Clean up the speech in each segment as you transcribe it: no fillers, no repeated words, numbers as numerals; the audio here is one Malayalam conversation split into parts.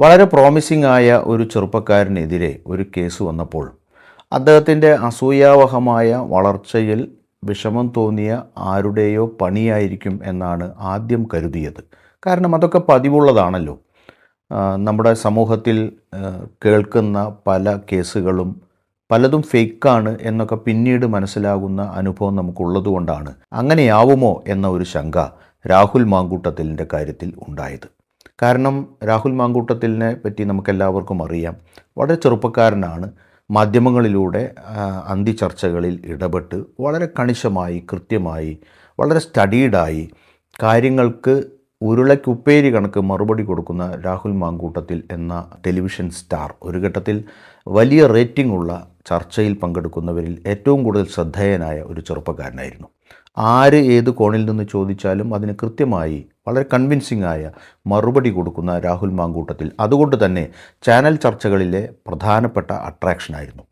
വളരെ പ്രോമിസിംഗ് ആയ ഒരു ചെറുപ്പക്കാരനെതിരെ ഒരു കേസ് വന്നപ്പോൾ അദ്ദേഹത്തിൻ്റെ അസൂയാവഹമായ വളർച്ചയിൽ വിഷമം തോന്നിയ ആരുടെയോ പണിയായിരിക്കും എന്നാണ് ആദ്യം കരുതിയത്. കാരണം അതൊക്കെ പതിവുള്ളതാണല്ലോ. നമ്മുടെ സമൂഹത്തിൽ കേൾക്കുന്ന പല കേസുകളും പലതും ഫേക്കാണ് എന്നൊക്കെ പിന്നീട് മനസ്സിലാകുന്ന അനുഭവം നമുക്കുള്ളതുകൊണ്ടാണ് അങ്ങനെയാവുമോ എന്ന ഒരു ശങ്ക രാഹുൽ മാങ്കൂട്ടത്തിലിൻ്റെ കാര്യത്തിൽ ഉണ്ടായത്. കാരണം രാഹുൽ മാങ്കൂട്ടത്തിലിനെ പറ്റി നമുക്കെല്ലാവർക്കും അറിയാം. വളരെ ചെറുപ്പക്കാരനാണ്. മാധ്യമങ്ങളിലൂടെ അന്തിചർച്ചകളിൽ ഇടപെട്ട് വളരെ കണിശമായി, കൃത്യമായി, വളരെ സ്റ്റഡീഡായി കാര്യങ്ങൾക്ക് ഉരുളയ്ക്കുപ്പേരി കണക്ക് മറുപടി കൊടുക്കുന്ന രാഹുൽ മാങ്കൂട്ടത്തിൽ എന്ന ടെലിവിഷൻ സ്റ്റാർ ഒരു ഘട്ടത്തിൽ വലിയ റേറ്റിംഗ് ഉള്ള ചർച്ചയിൽ പങ്കെടുക്കുന്നവരിൽ ഏറ്റവും കൂടുതൽ ശ്രദ്ധേയനായ ഒരു ചെറുപ്പക്കാരനായിരുന്നു. ആര് ഏത് കോണിൽ നിന്ന് ചോദിച്ചാലും അതിന് കൃത്യമായി വളരെ കൺവിൻസിംഗ് ആയ മറുപടി കൊടുക്കുന്ന രാഹുൽ മാങ്കൂട്ടത്തിൽ അതുകൊണ്ട് തന്നെ ചാനൽ ചർച്ചകളിലെ പ്രധാനപ്പെട്ട അട്രാക്ഷനായിരുന്നു.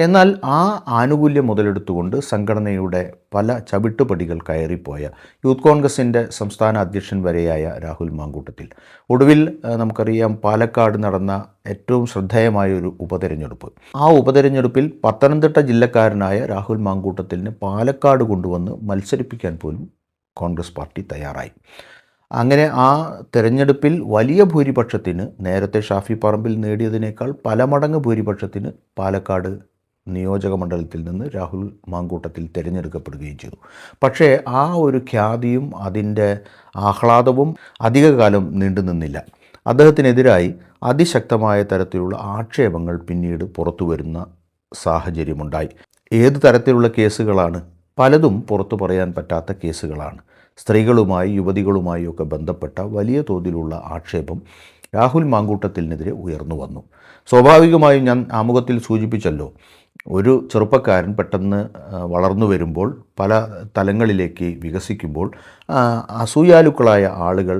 എന്നാൽ ആ ആനുകൂല്യം മുതലെടുത്തുകൊണ്ട് സംഘടനയുടെ പല ചവിട്ടുപടികൾ കയറിപ്പോയ യൂത്ത് കോൺഗ്രസിൻ്റെ സംസ്ഥാന അധ്യക്ഷൻ വരെയായ രാഹുൽ മാങ്കൂട്ടത്തിൽ ഒടുവിൽ നമുക്കറിയാം പാലക്കാട് നടന്ന ഏറ്റവും ശ്രദ്ധേയമായ ഒരു ഉപതെരഞ്ഞെടുപ്പ്. ആ ഉപതെരഞ്ഞെടുപ്പിൽ പത്തനംതിട്ട ജില്ലക്കാരനായ രാഹുൽ മാങ്കൂട്ടത്തിലിനെ പാലക്കാട് കൊണ്ടുവന്ന് മത്സരിപ്പിക്കാൻ പോലും കോൺഗ്രസ് പാർട്ടി തയ്യാറായി. അങ്ങനെ ആ തെരഞ്ഞെടുപ്പിൽ വലിയ ഭൂരിപക്ഷത്തിന്, നേരത്തെ ഷാഫി പറമ്പിൽ നേടിയതിനേക്കാൾ പല മടങ്ങ് ഭൂരിപക്ഷത്തിന് പാലക്കാട് നിയോജക മണ്ഡലത്തിൽ നിന്ന് രാഹുൽ മാങ്കൂട്ടത്തിൽ തിരഞ്ഞെടുക്കപ്പെടുകയും ചെയ്തു. പക്ഷേ ആ ഒരു ഖ്യാതിയും അതിൻ്റെ ആഹ്ലാദവും അധികകാലം നീണ്ടു നിന്നില്ല. അദ്ദേഹത്തിനെതിരായി അതിശക്തമായ തരത്തിലുള്ള ആക്ഷേപങ്ങൾ പിന്നീട് പുറത്തു വരുന്ന സാഹചര്യമുണ്ടായി. ഏത് തരത്തിലുള്ള കേസുകളാണ്? പലതും പുറത്തു പറയാൻ പറ്റാത്ത കേസുകളാണ്. സ്ത്രീകളുമായി, യുവതികളുമായി ഒക്കെ ബന്ധപ്പെട്ട വലിയ തോതിലുള്ള ആക്ഷേപം രാഹുൽ മാങ്കൂട്ടത്തിനെതിരെ ഉയർന്നു വന്നു. സ്വാഭാവികമായും ഞാൻ ആമുഖത്തിൽ സൂചിപ്പിച്ചല്ലോ, ഒരു ചെറുപ്പക്കാരൻ പെട്ടെന്ന് വളർന്നു വരുമ്പോൾ, പല തലങ്ങളിലേക്ക് വികസിക്കുമ്പോൾ അസൂയാലുക്കളായ ആളുകൾ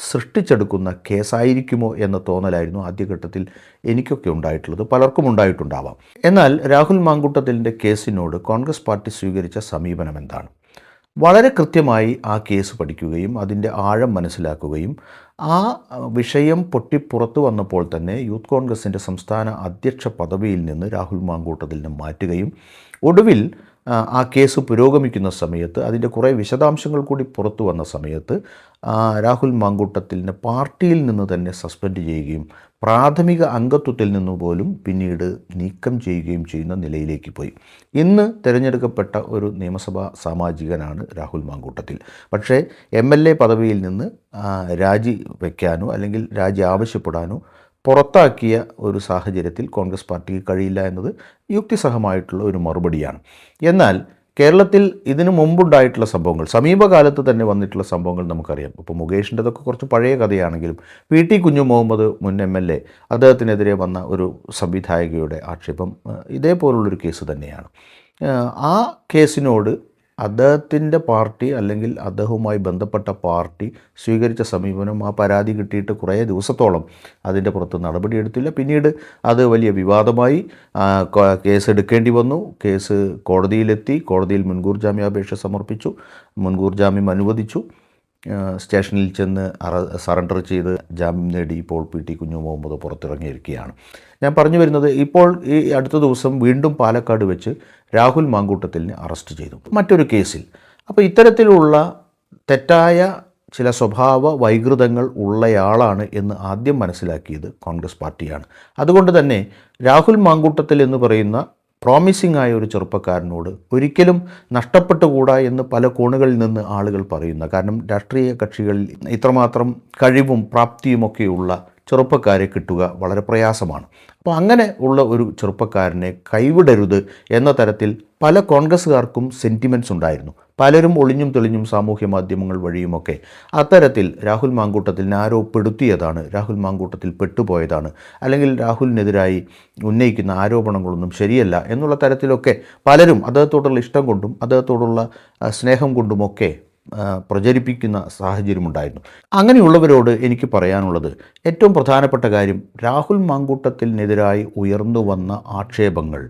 സൃഷ്ടിച്ചെടുക്കുന്ന കേസായിരിക്കുമോ എന്ന തോന്നലായിരുന്നു ആദ്യഘട്ടത്തിൽ എനിക്കൊക്കെ ഉണ്ടായിട്ടുള്ളത്. പലർക്കും ഉണ്ടായിട്ടുണ്ടാവാം. എന്നാൽ രാഹുൽ മാങ്കൂട്ടത്തിലിൻ്റെ കേസിനോട് കോൺഗ്രസ് പാർട്ടി സ്വീകരിച്ച സമീപനം എന്താണ്? വളരെ കൃത്യമായി ആ കേസ് പഠിക്കുകയും അതിൻ്റെ ആഴം മനസ്സിലാക്കുകയും ആ വിഷയം പൊട്ടിപ്പുറത്തു വന്നപ്പോൾ തന്നെ യൂത്ത് കോൺഗ്രസിൻ്റെ സംസ്ഥാന അധ്യക്ഷ പദവിയിൽ നിന്ന് രാഹുൽ മാങ്കൂട്ടത്തിലിനെ മാറ്റുകയും ഒടുവിൽ ആ കേസ് പുരോഗമിക്കുന്ന സമയത്ത് അതിൻ്റെ കുറേ വിശദാംശങ്ങൾ കൂടി പുറത്തു വന്ന സമയത്ത് രാഹുൽ മാങ്കൂട്ടത്തിലിനെ പാർട്ടിയിൽ നിന്ന് തന്നെ സസ്പെൻഡ് ചെയ്യുകയും പ്രാഥമിക അംഗത്വത്തിൽ നിന്ന് പോലും പിന്നീട് നീക്കം ചെയ്യുകയും ചെയ്യുന്ന നിലയിലേക്ക് പോയി. ഇന്ന് തിരഞ്ഞെടുക്കപ്പെട്ട ഒരു നിയമസഭാ സാമാജികനാണ് രാഹുൽ മാങ്കൂട്ടത്തിൽ. പക്ഷേ MLA പദവിയിൽ നിന്ന് രാജി വയ്ക്കാനോ അല്ലെങ്കിൽ രാജി ആവശ്യപ്പെടാനോ പുറത്താക്കിയ ഒരു സാഹചര്യത്തിൽ കോൺഗ്രസ് പാർട്ടിക്ക് കഴിയില്ല എന്നത് യുക്തിസഹമായിട്ടുള്ള ഒരു മറുപടിയാണ്. എന്നാൽ കേരളത്തിൽ ഇതിനു മുമ്പുണ്ടായിട്ടുള്ള സംഭവങ്ങൾ, സമീപകാലത്ത് തന്നെ വന്നിട്ടുള്ള സംഭവങ്ങൾ നമുക്കറിയാം. ഇപ്പോൾ മുകേഷിൻ്റെതൊക്കെ കുറച്ച് പഴയ കഥയാണെങ്കിലും PT കുഞ്ഞു മുഹമ്മദ് മുൻ MLA, അദ്ദേഹത്തിനെതിരെ വന്ന ഒരു സംവിധായകയുടെ ആക്ഷേപം ഇതേപോലുള്ളൊരു കേസ് തന്നെയാണ്. ആ കേസിനോട് അദ്ദേഹത്തിൻ്റെ പാർട്ടി അല്ലെങ്കിൽ അദ്ദേഹവുമായി ബന്ധപ്പെട്ട പാർട്ടി സ്വീകരിച്ച സമീപനം, ആ പരാതി കിട്ടിയിട്ട് കുറേ ദിവസത്തോളം അതിൻ്റെ പുറത്ത് നടപടിയെടുത്തില്ല. പിന്നീട് അത് വലിയ വിവാദമായി. കേസ് എടുക്കേണ്ടി വന്നു. കേസ് കോടതിയിലെത്തി. കോടതിയിൽ മുൻകൂർ ജാമ്യാപേക്ഷ സമർപ്പിച്ചു. മുൻകൂർ ജാമ്യം അനുവദിച്ചു. സ്റ്റേഷനിൽ ചെന്ന് സറണ്ടർ ചെയ്ത് ജാമ്യം നേടി ഇപ്പോൾ PT കുഞ്ഞു മുഹമ്മദ് പുറത്തിറങ്ങിയിരിക്കുകയാണ്. ഞാൻ പറഞ്ഞു വരുന്നത്, ഇപ്പോൾ ഈ അടുത്ത ദിവസം വീണ്ടും പാലക്കാട് വെച്ച് രാഹുൽ മാങ്കൂട്ടത്തിലിനെ അറസ്റ്റ് ചെയ്തു മറ്റൊരു കേസിൽ. അപ്പോൾ ഇത്തരത്തിലുള്ള തെറ്റായ ചില സ്വഭാവ വൈകൃതങ്ങൾ ഉള്ളയാളാണ് എന്ന് ആദ്യം മനസ്സിലാക്കിയത് കോൺഗ്രസ് പാർട്ടിയാണ്. അതുകൊണ്ട് തന്നെ രാഹുൽ മാങ്കൂട്ടത്തിൽ എന്ന് പറയുന്ന പ്രോമിസിംഗ് ആയ ഒരു ചെറുപ്പക്കാരനോട് ഒരിക്കലും നഷ്ടപ്പെട്ടുകൂടാ എന്ന് പല കോണുകളിൽ നിന്ന് ആളുകൾ പറയുന്ന, കാരണം രാഷ്ട്രീയ കക്ഷികളിൽ ഇത്രമാത്രം കഴിവും പ്രാപ്തിയുമൊക്കെയുള്ള ചെറുപ്പക്കാരെ കിട്ടുക വളരെ പ്രയാസമാണ്. അപ്പോൾ അങ്ങനെ ഉള്ള ഒരു ചെറുപ്പക്കാരനെ കൈവിടരുത് എന്ന തരത്തിൽ പല കോൺഗ്രസ്സുകാർക്കും സെൻറ്റിമെൻറ്റ്സ് ഉണ്ടായിരുന്നു. പലരും ഒളിഞ്ഞും തെളിഞ്ഞും സാമൂഹ്യ മാധ്യമങ്ങൾ വഴിയുമൊക്കെ അത്തരത്തിൽ രാഹുൽ മാങ്കൂട്ടത്തിലിനെ ആരോപപ്പെടുത്തിയതാണ്, രാഹുൽ മാങ്കൂട്ടത്തിൽ പെട്ടുപോയതാണ്, അല്ലെങ്കിൽ രാഹുലിനെതിരായി ഉന്നയിക്കുന്ന ആരോപണങ്ങളൊന്നും ശരിയല്ല എന്നുള്ള തരത്തിലൊക്കെ പലരും അദ്ദേഹത്തോടുള്ള ഇഷ്ടം കൊണ്ടും അദ്ദേഹത്തോടുള്ള സ്നേഹം കൊണ്ടുമൊക്കെ പ്രചരിപ്പിക്കുന്ന സാഹചര്യമുണ്ടായിരുന്നു. അങ്ങനെയുള്ളവരോട് എനിക്ക് പറയാനുള്ളത്, ഏറ്റവും പ്രധാനപ്പെട്ട കാര്യം, രാഹുൽ മാങ്കൂട്ടത്തിനെതിരായി ഉയർന്നു വന്ന ആക്ഷേപങ്ങൾ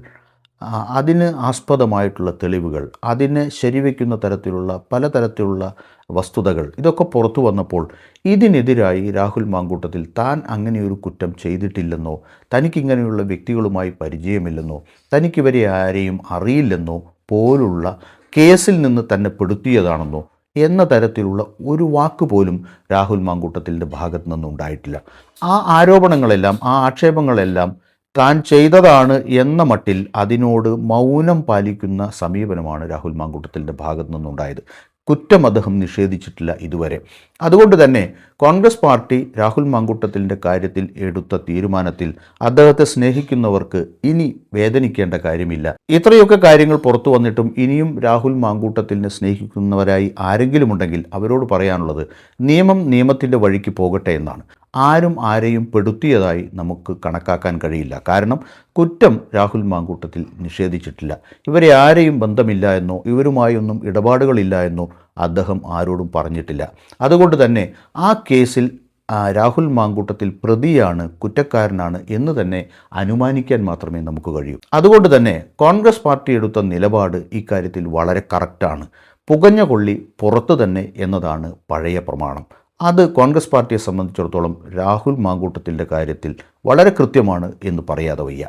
അതിന് ആസ്പദമായിട്ടുള്ള തെളിവുകൾ, അതിനെ ശരിവെക്കുന്ന തരത്തിലുള്ള പലതരത്തിലുള്ള വസ്തുതകൾ ഇതൊക്കെ പുറത്തു വന്നപ്പോൾ ഇതിനെതിരായി രാഹുൽ മാങ്കൂട്ടത്തിൽ താൻ അങ്ങനെയൊരു കുറ്റം ചെയ്തിട്ടില്ലെന്നോ, തനിക്കിങ്ങനെയുള്ള വ്യക്തികളുമായി പരിചയമില്ലെന്നോ, തനിക്കിവരെ ആരെയും അറിയില്ലെന്നോ പോലുള്ള കേസിൽ നിന്ന് തന്നെ പെടുത്തിയതാണെന്നോ എന്ന തരത്തിലുള്ള ഒരു വാക്ക് പോലും രാഹുൽ മാങ്കൂട്ടത്തിൻ്റെ ഭാഗത്തു നിന്നുണ്ടായിട്ടില്ല. ആ ആരോപണങ്ങളെല്ലാം, ആ ആക്ഷേപങ്ങളെല്ലാം താൻ ചെയ്തതാണ് എന്ന മട്ടിൽ അതിനോട് മൗനം പാലിക്കുന്ന സമീപനമാണ് രാഹുൽ മാങ്കൂട്ടത്തിൻ്റെ ഭാഗത്തു നിന്നുണ്ടായത്. കുറ്റം അദ്ദേഹം നിഷേധിച്ചിട്ടില്ല ഇതുവരെ. അതുകൊണ്ട് തന്നെ കോൺഗ്രസ് പാർട്ടി രാഹുൽ മാങ്കൂട്ടത്തിൻ്റെ കാര്യത്തിൽ എടുത്ത തീരുമാനത്തിൽ അദ്ദേഹത്തെ സ്നേഹിക്കുന്നവർക്ക് ഇനി വേദനിക്കേണ്ട കാര്യമില്ല. ഇത്രയൊക്കെ കാര്യങ്ങൾ പുറത്തു വന്നിട്ടും ഇനിയും രാഹുൽ മാങ്കൂട്ടത്തിനെ സ്നേഹിക്കുന്നവരായി ആരെങ്കിലും ഉണ്ടെങ്കിൽ അവരോട് പറയാനുള്ളത് നിയമം നിയമത്തിൻ്റെ വഴിക്ക് പോകട്ടെ എന്നാണ്. ആരും ആരെയും പെടുത്തിയതായി നമുക്ക് കണക്കാക്കാൻ കഴിയില്ല. കാരണം കുറ്റം രാഹുൽ മാങ്കൂട്ടത്തിൽ നിഷേധിച്ചിട്ടില്ല. ഇവരെ ആരെയും ബന്ധമില്ല എന്നോ ഇവരുമായൊന്നും ഇടപാടുകളില്ല എന്നോ അദ്ദേഹം ആരോടും പറഞ്ഞിട്ടില്ല. അതുകൊണ്ട് തന്നെ ആ കേസിൽ രാഹുൽ മാങ്കൂട്ടത്തിൽ പ്രതിയാണ്, കുറ്റക്കാരനാണ് എന്ന് തന്നെ അനുമാനിക്കാൻ മാത്രമേ നമുക്ക് കഴിയൂ. അതുകൊണ്ട് തന്നെ കോൺഗ്രസ് പാർട്ടി എടുത്ത നിലപാട് ഇക്കാര്യത്തിൽ വളരെ കറക്റ്റാണ്. പുകഞ്ഞ കൊള്ളി പുറത്തു തന്നെ എന്നതാണ് പഴയ പ്രമാണം. അത് കോൺഗ്രസ് പാർട്ടിയെ സംബന്ധിച്ചിടത്തോളം രാഹുൽ മാങ്കൂട്ടത്തിൻ്റെ കാര്യത്തിൽ വളരെ കൃത്യമാണ് എന്ന് പറയാതെ വയ്യ.